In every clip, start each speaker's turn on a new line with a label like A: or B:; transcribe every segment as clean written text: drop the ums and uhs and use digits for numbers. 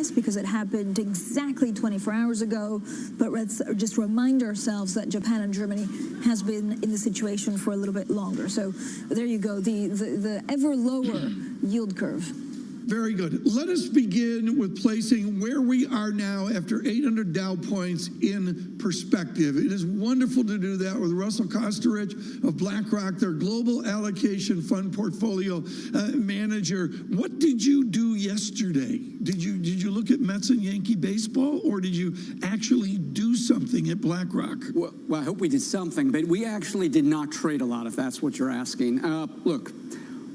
A: press because it happened exactly 24 hours ago, but let's just remind ourselves that Japan and Germany has been in the situation for a little bit longer. So there you go, the ever lower yield curve.
B: Very good. Let us begin with placing where we are now after 800 Dow points in perspective. It is wonderful to do that with Russell Kosterich of BlackRock, their global allocation fund portfolio manager. What did you do yesterday? Did you look at Mets and Yankee baseball, or did you actually do something at BlackRock?
C: Well, I hope we did something, but we actually did not trade a lot, if that's what you're asking. Look,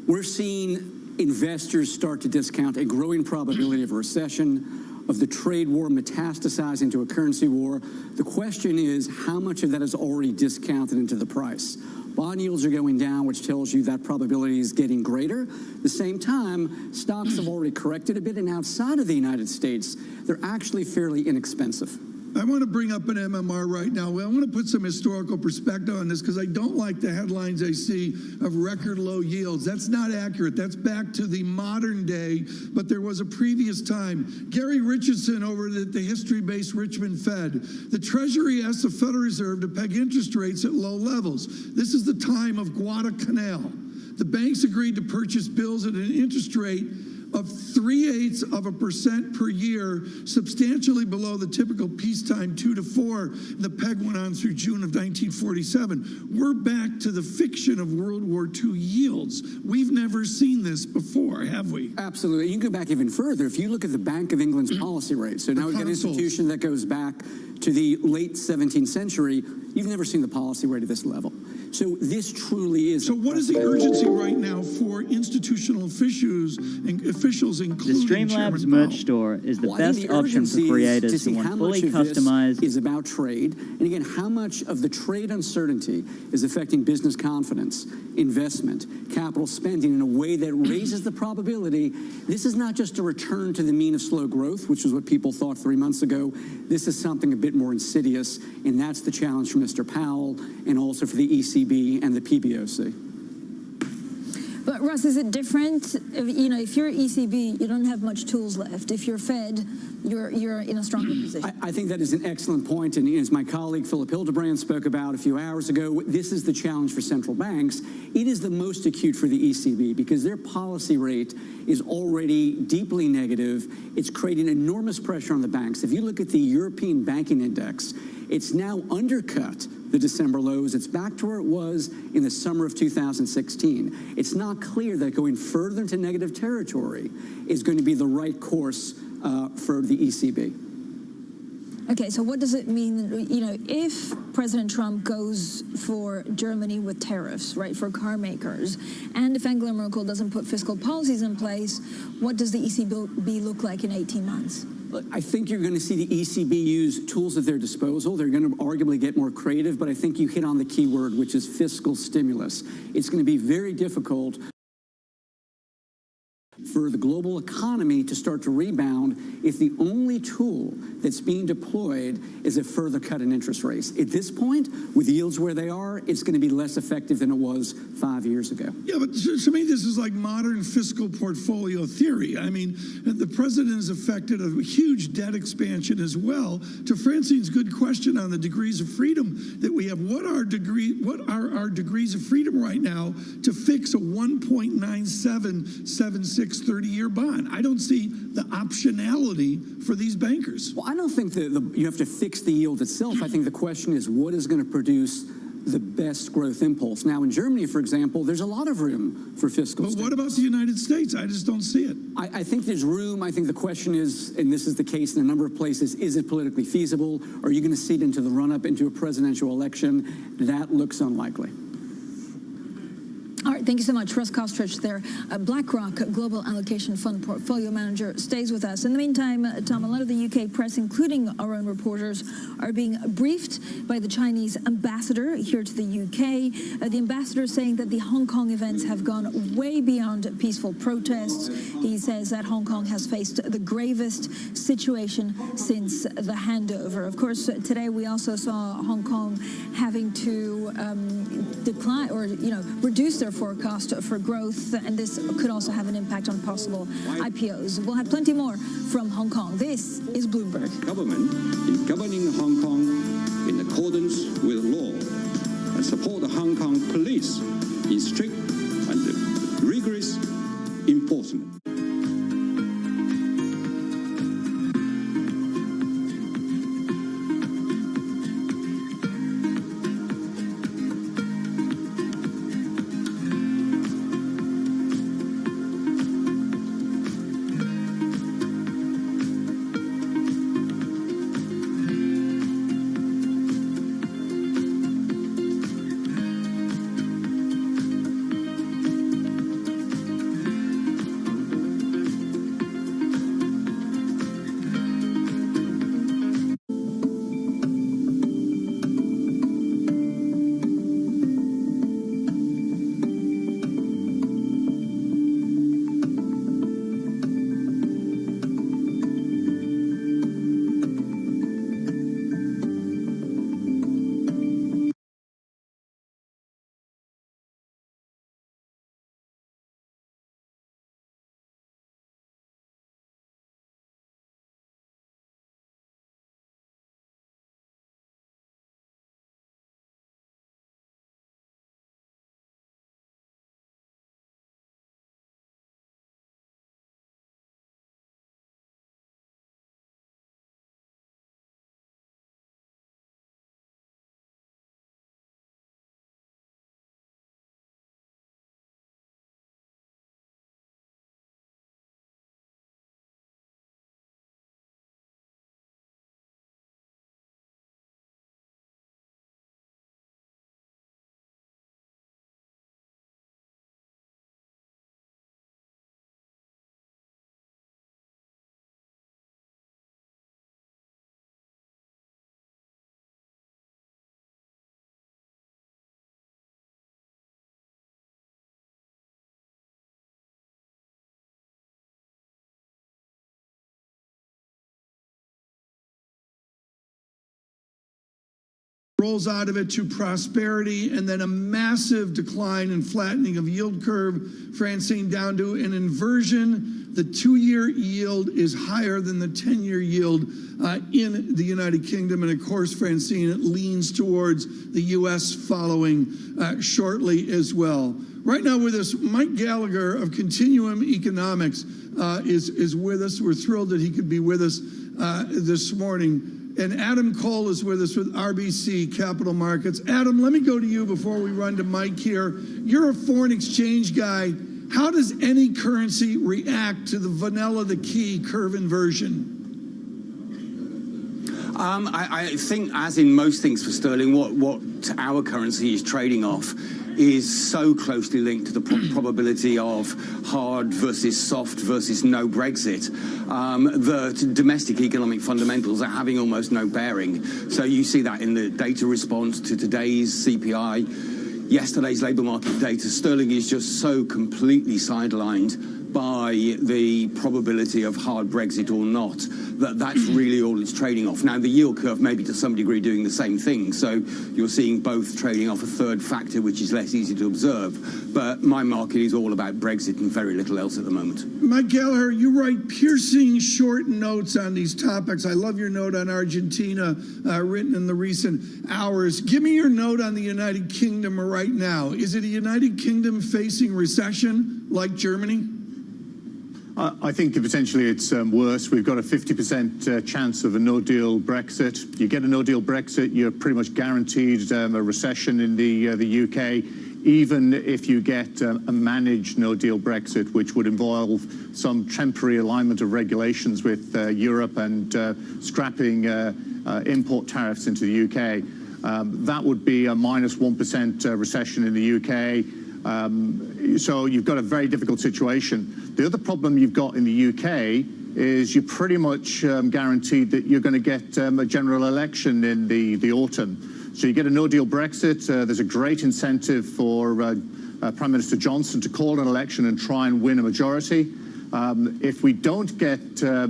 C: we're seeing investors start to discount a growing probability of a recession, of the trade war metastasizing to a currency war. The question is, how much of that is already discounted into the price? Bond yields are going down, which tells you that probability is getting greater. At the same time, stocks have already corrected a bit, and outside of the United States, they're actually fairly inexpensive.
B: I want to bring up an MMR right now. I want to put some historical perspective on this because I don't like the headlines I see of record low yields. That's not accurate. That's back to the modern day, but there was a previous time. Gary Richardson over at the history-based Richmond Fed. The Treasury asked the Federal Reserve to peg interest rates at low levels. This is the time of Guadalcanal. The banks agreed to purchase bills at an interest rate of 0.3% per year, substantially below the typical peacetime 2 to 4. The peg went on through June of 1947. We're back to the fiction of World War II yields. We've never seen this before, have we?
C: Absolutely. You can go back even further. If you look at the Bank of England's policy rate, so now we've got an institution that goes back to the late 17th century, you've never seen the policy rate at this level. So this truly is...
B: So what is the urgency right now for institutional officials, including
D: the Streamlabs merch store is the best option for creators who want fully customized...
C: is about trade. And again, how much of the trade uncertainty is affecting business confidence, investment, capital spending in a way that raises the probability. This is not just a return to the mean of slow growth, which is what people thought 3 months ago. This is something a bit more insidious, and that's the challenge for Mr. Powell and also for the ECB and the PBOC.
A: But Russ, is it different? You know, if you're ECB, you don't have much tools left. If you're Fed, you're in a stronger position.
C: I think that is an excellent point, and as my colleague Philip Hildebrand spoke about a few hours ago, this is the challenge for central banks. It is the most acute for the ECB because their policy rate is already deeply negative. It's creating enormous pressure on the banks. If you look at the European Banking Index, it's now undercut the December lows. It's back to where it was in the summer of 2016. It's not clear that going further into negative territory is going to be the right course for the ECB.
A: Okay, so what does it mean, you know, if President Trump goes for Germany with tariffs, right, for car makers, and if Angela Merkel doesn't put fiscal policies in place, what does the ECB look like in 18 months?
C: I think you're going to see the ECB use tools at their disposal. They're going to arguably get more creative, but I think you hit on the key word, which is fiscal stimulus. It's going to be very difficult for the global economy to start to rebound if the only tool that's being deployed is a further cut in interest rates. At this point, with yields where they are, it's going to be less effective than it was 5 years ago.
B: Yeah, but to me, this is like modern fiscal portfolio theory. I mean, the president has affected a huge debt expansion as well. To Francine's good question on the degrees of freedom that we have, what are our degrees of freedom right now to fix a 1.9776 30-year bond? I don't see the optionality for these bankers.
C: Well, I don't think that you have to fix the yield itself. I think the question is what is going to produce the best growth impulse. Now, in Germany, for example, there's a lot of room for fiscal stimulus.
B: But what about the United States? I just don't see it.
C: I think there's room. I think the question is, and this is the case in a number of places, is it politically feasible? Are you going to see it into the run-up into a presidential election? That looks unlikely.
A: All right, thank you so much. Russ Kosterich there, BlackRock Global Allocation Fund Portfolio Manager, stays with us. In the meantime, Tom, a lot of the UK press, including our own reporters, are being briefed by the Chinese ambassador here to the UK. The ambassador saying that the Hong Kong events have gone way beyond peaceful protests. He says that Hong Kong has faced the gravest situation since the handover. Of course, today we also saw Hong Kong having to decline or, reduce their forecast forecast for growth, and this could also have an impact on possible IPOs. We'll have plenty more from Hong Kong. This is Bloomberg.
E: Government is governing Hong Kong in accordance with law and support the Hong Kong police in strict and rigorous enforcement.
B: Rolls out of it to prosperity, and then a massive decline and flattening of yield curve, Francine, down to an inversion. The 2-year yield is higher than the 10-year yield in the United Kingdom. And of course, Francine, it leans towards the U.S. following shortly as well. Right now with us, Mike Gallagher of Continuum Economics is with us. We're thrilled that he could be with us this morning. And Adam Cole is with us with RBC Capital Markets. Adam, let me go to you before we run to Mike here. You're a foreign exchange guy. How does any currency react to the vanilla, the key curve inversion?
F: I think, as in most things for sterling, what our currency is trading off is so closely linked to the probability of hard versus soft versus no Brexit that domestic economic fundamentals are having almost no bearing. So you see that in the data response to today's CPI, yesterday's labour market data. Sterling is just so completely sidelined by the probability of hard Brexit or not, that's really all it's trading off. Now, the yield curve may be to some degree doing the same thing, so you're seeing both trading off a third factor, which is less easy to observe. But my market is all about Brexit and very little else at the moment.
B: Mike Gallagher, you write piercing short notes on these topics. I love your note on Argentina written in the recent hours. Give me your note on the United Kingdom right now. Is it a United Kingdom facing recession like Germany?
G: I think potentially it's worse. We've got a 50% chance of a no-deal Brexit. You get a no-deal Brexit, you're pretty much guaranteed a recession in the UK, even if you get a managed no-deal Brexit, which would involve some temporary alignment of regulations with Europe and scrapping import tariffs into the UK. That would be a minus 1% recession in the UK. So you've got a very difficult situation. The other problem you've got in the UK is you're pretty much guaranteed that you're going to get a general election in the autumn. So you get a no-deal Brexit. There's a great incentive for Prime Minister Johnson to call an election and try and win a majority. If we don't get a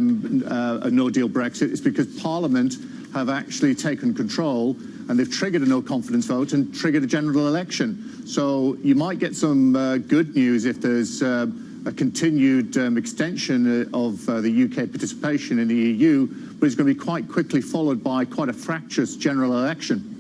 G: no-deal Brexit, it's because Parliament have actually taken control and they've triggered a no-confidence vote and triggered a general election. So you might get some good news if there's a continued extension of the UK participation in the EU, but it's going to be quite quickly followed by quite a fractious general election.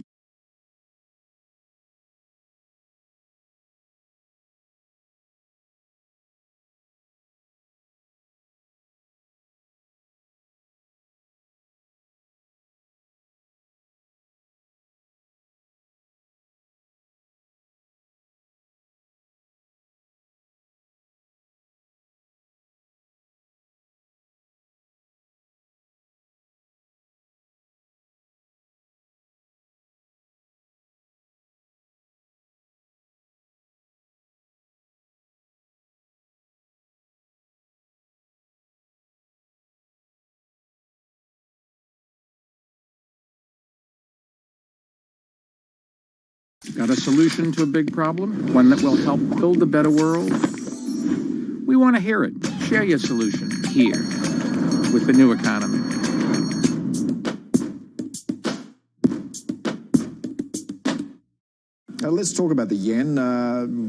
H: Got a solution to a big problem? One that will help build a better world? We want to hear it. Share your solution here with the New Economy.
I: Let's talk about the yen.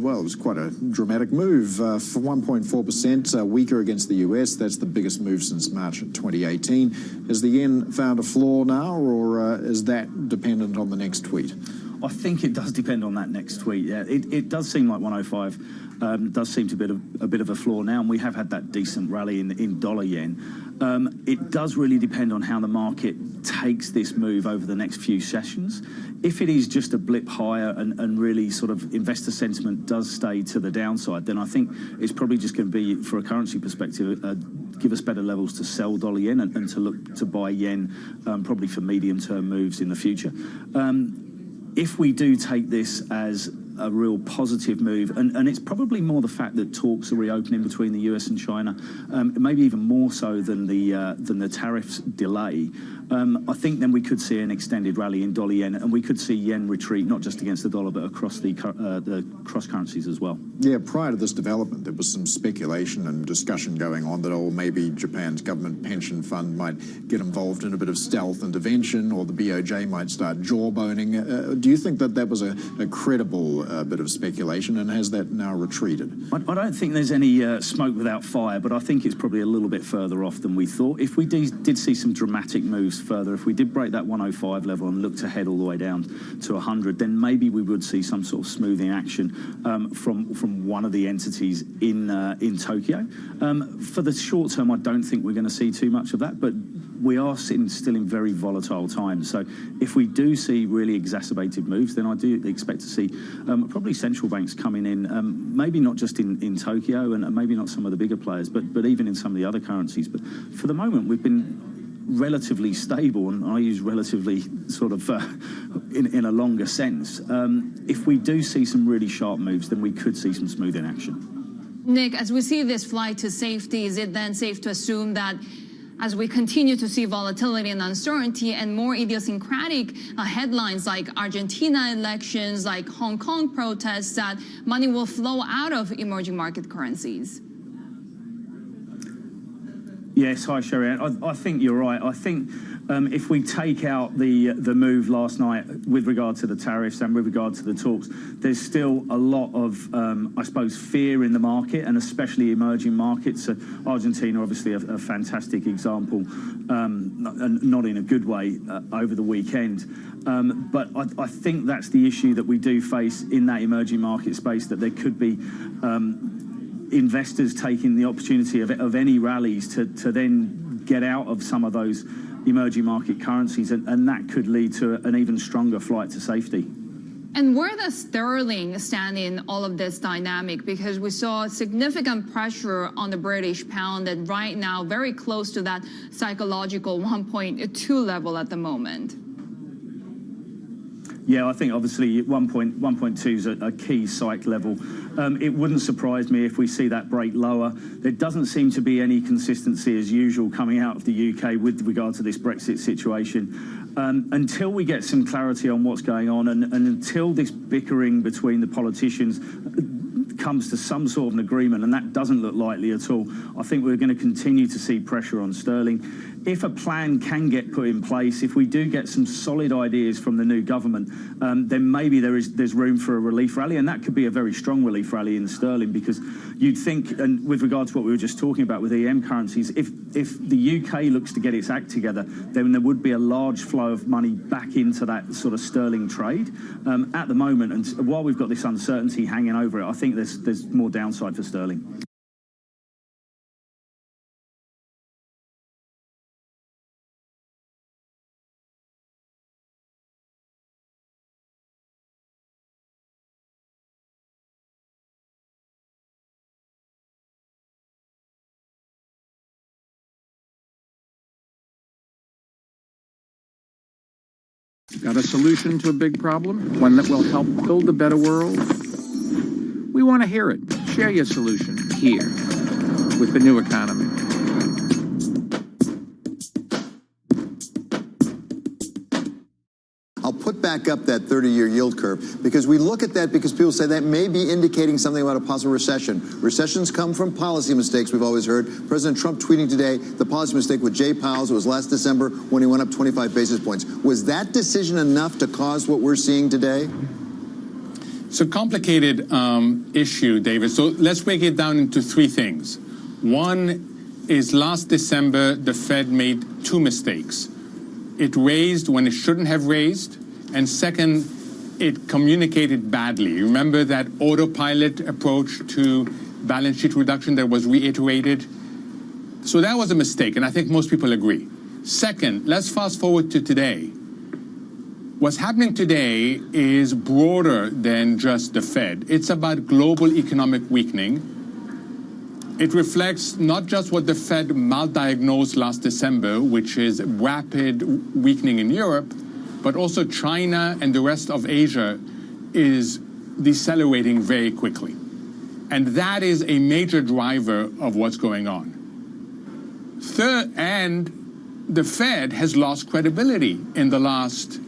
I: Well, it was quite a dramatic move. For 1.4%, weaker against the US. That's the biggest move since March of 2018. Has the yen found a floor now, or is that dependent on the next tweet?
J: I think it does depend on that next tweet. Yeah, it does seem like 105 does seem to be a bit of a floor now, and we have had that decent rally in dollar yen. It does really depend on how the market takes this move over the next few sessions. If it is just a blip higher and really sort of investor sentiment does stay to the downside, then I think it's probably just going to be, for a currency perspective, give us better levels to sell dollar yen and to look to buy yen, probably for medium-term moves in the future. If we do take this as a real positive move, and it's probably more the fact that talks are reopening between the US and China, maybe even more so than the tariffs delay, I think then we could see an extended rally in dollar yen, and we could see yen retreat not just against the dollar but across the cross currencies as well.
I: Yeah, prior to this development, there was some speculation and discussion going on that, oh, maybe Japan's government pension fund might get involved in a bit of stealth intervention, or the BOJ might start jawboning. Do you think that was a credible bit of speculation, and has that now retreated?
J: I don't think there's any smoke without fire, but I think it's probably a little bit further off than we thought. If we did see some dramatic moves further, if we did break that 105 level and look to head all the way down to 100, then maybe we would see some sort of smoothing action from one of the entities in Tokyo. For the short term, I don't think we're going to see too much of that, but we are still in very volatile times. So if we do see really exacerbated moves, then I do expect to see probably central banks coming in, maybe not just in Tokyo and maybe not some of the bigger players, but even in some of the other currencies. But for the moment, we've been relatively stable, and I use relatively sort of in a longer sense. If we do see some really sharp moves, then we could see some smoothing action.
K: Nick, as we see this flight to safety, is it then safe to assume that as we continue to see volatility and uncertainty and more idiosyncratic headlines like Argentina elections, like Hong Kong protests, that money will flow out of emerging market currencies?
J: Yes, hi, Sherry. I think you're right. I think if we take out the move last night with regard to the tariffs and with regard to the talks, there's still a lot of, I suppose, fear in the market, and especially emerging markets. Argentina, obviously, a fantastic example, and not in a good way over the weekend. But I think that's the issue that we do face in that emerging market space, that there could be investors taking the opportunity of any rallies to then get out of some of those emerging market currencies, and that could lead to an even stronger flight to safety.
K: And where does sterling stand in all of this dynamic? Because we saw significant pressure on the British pound, and right now very close to that psychological 1.2 level at the moment.
J: Yeah, I think obviously 1.2 is a key psych level. It wouldn't surprise me if we see that break lower. There doesn't seem to be any consistency as usual coming out of the UK with regard to this Brexit situation. Until we get some clarity on what's going on, and until this bickering between the politicians comes to some sort of an agreement, and that doesn't look likely at all, I think we're going to continue to see pressure on sterling. If a plan can get put in place, if we do get some solid ideas from the new government, then maybe there's room for a relief rally, and that could be a very strong relief rally in sterling, because you'd think, and with regard to what we were just talking about with EM currencies, if the UK looks to get its act together, then there would be a large flow of money back into that sort of sterling trade. At the moment, and while we've got this uncertainty hanging over it, I think there's more downside for sterling.
H: Got a solution to a big problem? One that will help build a better world? We want to hear it. Share your solution here with the new economy.
L: I'll put back up that 30-year yield curve, because we look at that because people say that may be indicating something about a possible recession. Recessions come from policy mistakes, we've always heard. President Trump tweeting today the policy mistake with Jay Powell's, it was last December when he went up 25 basis points. Was that decision enough to cause what we're seeing today?
M: It's a complicated issue, David. So let's break it down into three things. One is last December, the Fed made two mistakes. It raised when it shouldn't have raised, and second, it communicated badly. Remember that autopilot approach to balance sheet reduction that was reiterated? So that was a mistake, and I think most people agree. Second, let's fast forward to today. What's happening today is broader than just the Fed. It's about global economic weakening. It reflects not just what the Fed maldiagnosed last December, which is rapid weakening in Europe, but also China and the rest of Asia is decelerating very quickly. And that is a major driver of what's going on. Third, and the Fed has lost credibility in the last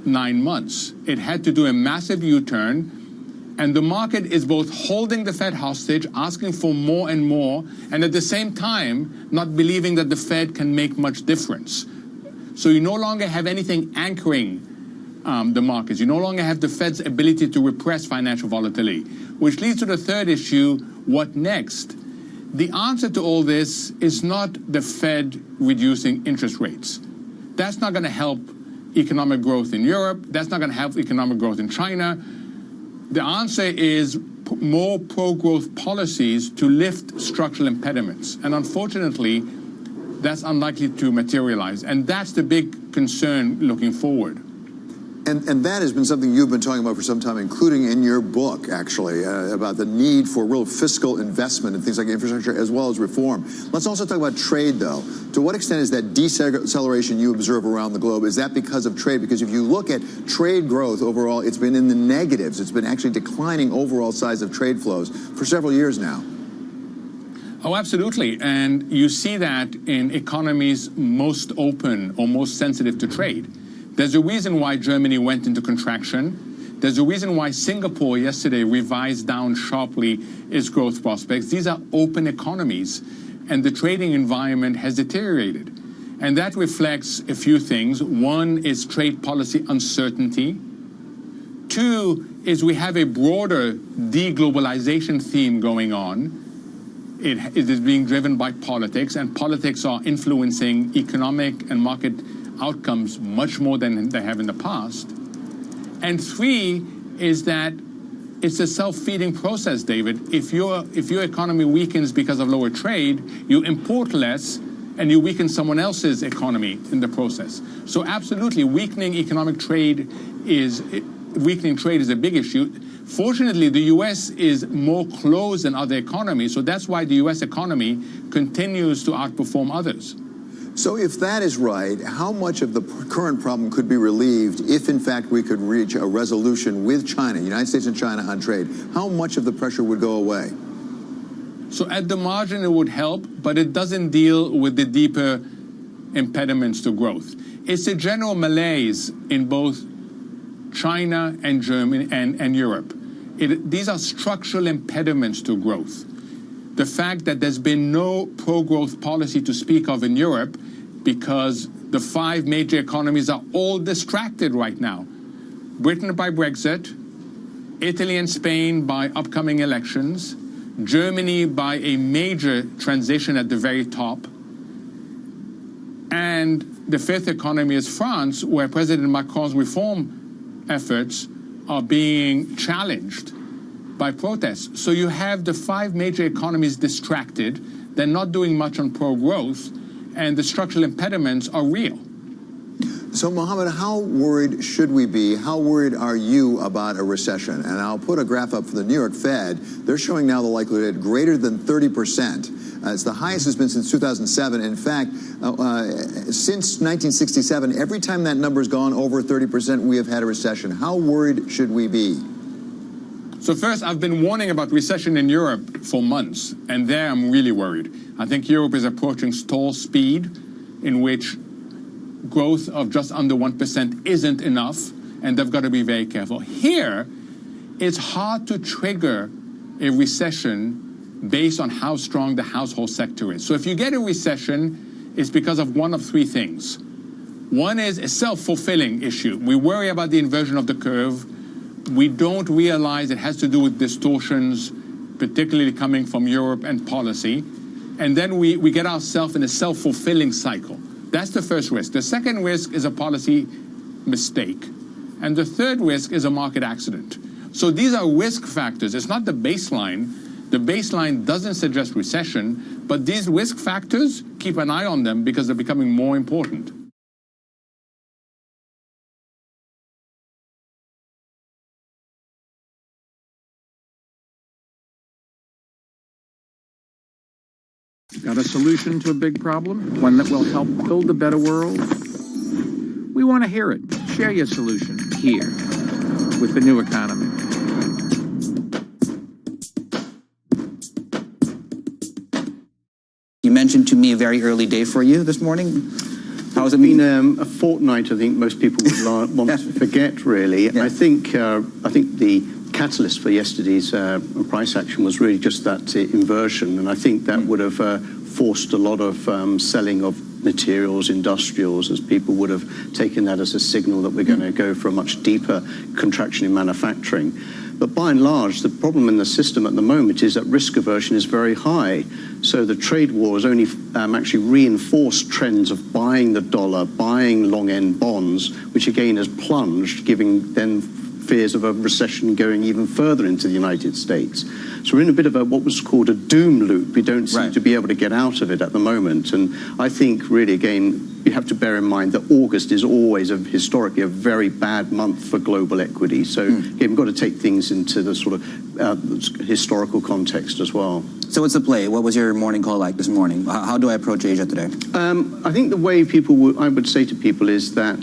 M: 9 months. It had to do a massive U-turn. And the market is both holding the Fed hostage, asking for more and more, and at the same time, not believing that the Fed can make much difference. So you no longer have anything anchoring the markets. You no longer have the Fed's ability to repress financial volatility, which leads to the third issue, what next? The answer to all this is not the Fed reducing interest rates. That's not going to help economic growth in Europe. That's not going to help economic growth in China. The answer is more pro-growth policies to lift structural impediments. And unfortunately, that's unlikely to materialize. And that's the big concern looking forward.
L: And that has been something you've been talking about for some time, including in your book, actually, about the need for real fiscal investment in things like infrastructure as well as reform. Let's also talk about trade, though. To what extent is that deceleration you observe around the globe, is that because of trade? Because if you look at trade growth overall, it's been in the negatives. It's been actually declining overall size of trade flows for several years now.
M: Oh, absolutely. And you see that in economies most open or most sensitive to trade. There's a reason why Germany went into contraction. There's a reason why Singapore yesterday revised down sharply its growth prospects. These are open economies, and the trading environment has deteriorated. And that reflects a few things. One is trade policy uncertainty. Two is we have a broader deglobalization theme going on. It is being driven by politics, and politics are influencing economic and market outcomes much more than they have in the past. And three is that it's a self-feeding process, David. If your economy weakens because of lower trade, you import less and you weaken someone else's economy in the process. So absolutely, weakening trade is a big issue. Fortunately, the U.S. is more closed than other economies, so that's why the U.S. economy continues to outperform others.
L: So if that is right, how much of the current problem could be relieved if, in fact, we could reach a resolution with China, United States and China on trade? How much of the pressure would go away?
M: So at the margin, it would help, but it doesn't deal with the deeper impediments to growth. It's a general malaise in both China and Germany and Europe. these are structural impediments to growth. The fact that there's been no pro-growth policy to speak of in Europe because the 5 major economies are all distracted right now. Britain by Brexit, Italy and Spain by upcoming elections, Germany by a major transition at the very top, and the 5th economy is France, where President Macron's reform efforts are being challenged by protests. So you have the 5 major economies distracted, they're not doing much on pro-growth, and the structural impediments are real.
L: So, Mohammed, how worried should we be? How worried are you about a recession? And I'll put a graph up for the New York Fed. They're showing now the likelihood greater than 30%. It's the highest it's been since 2007. In fact, since 1967, every time that number's gone over 30%, we have had a recession. How worried should we be?
M: So first, I've been warning about recession in Europe for months, and there I'm really worried. I think Europe is approaching stall speed, in which growth of just under 1% isn't enough, and they've got to be very careful. Here, it's hard to trigger a recession based on how strong the household sector is. So if you get a recession, it's because of one of 3 things. One is a self-fulfilling issue. We worry about the inversion of the curve. We don't realize it has to do with distortions, particularly coming from Europe and policy. And then we get ourselves in a self-fulfilling cycle. That's the first risk. The second risk is a policy mistake. And the third risk is a market accident. So these are risk factors. It's not the baseline. The baseline doesn't suggest recession, but these risk factors, keep an eye on them because they're becoming more important.
H: Got a solution to a big problem? One that will help build a better world? We want to hear it. Share your solution here with the New Economy.
N: You mentioned to me a very early day for you this morning.
O: How's it been? A fortnight, I think most people would want to forget, really. Yeah. I think the catalyst for yesterday's price action was really just that inversion, and I think that would have forced a lot of selling of materials, industrials, as people would have taken that as a signal that we're going to go for a much deeper contraction in manufacturing. But by and large, the problem in the system at the moment is that risk aversion is very high. So the trade war has only actually reinforced trends of buying the dollar, buying long-end bonds, which again has plunged, giving then fears of a recession going even further into the United States. So we're in a bit of what was called a doom loop. We don't seem to be able to get out of it at the moment. And I think really, again, you have to bear in mind that August is always historically a very bad month for global equity. So again, we've got to take things into the sort of historical context as well.
N: So what's the play? What was your morning call like this morning? How do I approach Asia today?
O: I think the way I would say to people is that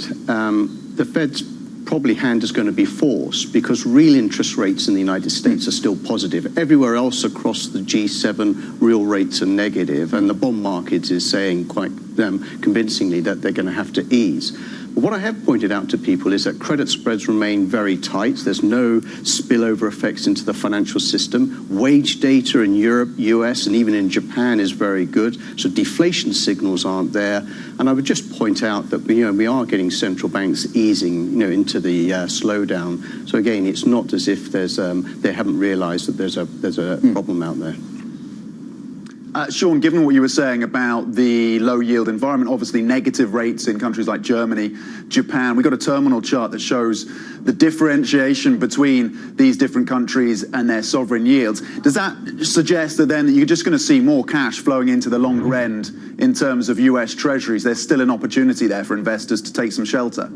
O: the Fed's probably hand is going to be forced because real interest rates in the United States are still positive. Everywhere else across the G7, real rates are negative, and the bond market is saying quite convincingly that they're going to have to ease. But what I have pointed out to people is that credit spreads remain very tight. There's no spillover effects into the financial system. Wage data in Europe, US, and even in Japan is very good. So deflation signals aren't there. And I would just point out that we are getting central banks easing into the slowdown. So again, it's not as if they haven't realized that there's a problem out there.
P: Sean, given what you were saying about the low yield environment, obviously negative rates in countries like Germany, Japan, we've got a terminal chart that shows the differentiation between these different countries and their sovereign yields. Does that suggest that then you're just going to see more cash flowing into the longer end in terms of US treasuries? There's still an opportunity there for investors to take some shelter.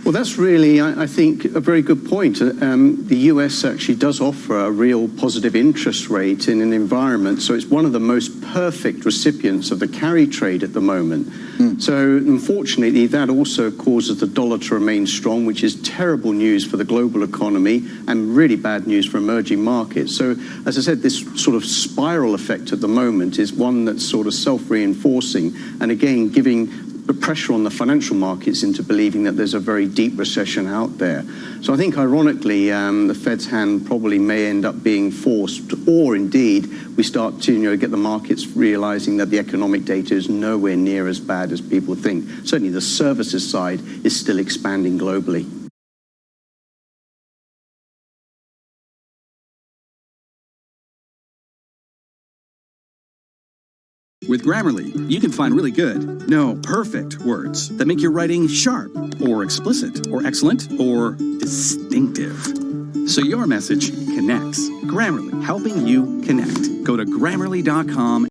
O: Well, that's really, I think, a very good point. The US actually does offer a real positive interest rate in an environment, so it's one of the most perfect recipients of the carry trade at the moment. So unfortunately, that also causes the dollar to remain strong, which is terrible news for the global economy and really bad news for emerging markets. So, as I said, this sort of spiral effect at the moment is one that's sort of self-reinforcing and again giving pressure on the financial markets into believing that there's a very deep recession out there. So I think, ironically, the Fed's hand probably may end up being forced, or indeed we start to get the markets realizing that the economic data is nowhere near as bad as people think. Certainly the services side is still expanding globally.
Q: With Grammarly, you can find really good, no, perfect words that make your writing sharp, or explicit, or excellent, or distinctive. So your message connects. Grammarly, helping you connect. Go to Grammarly.com.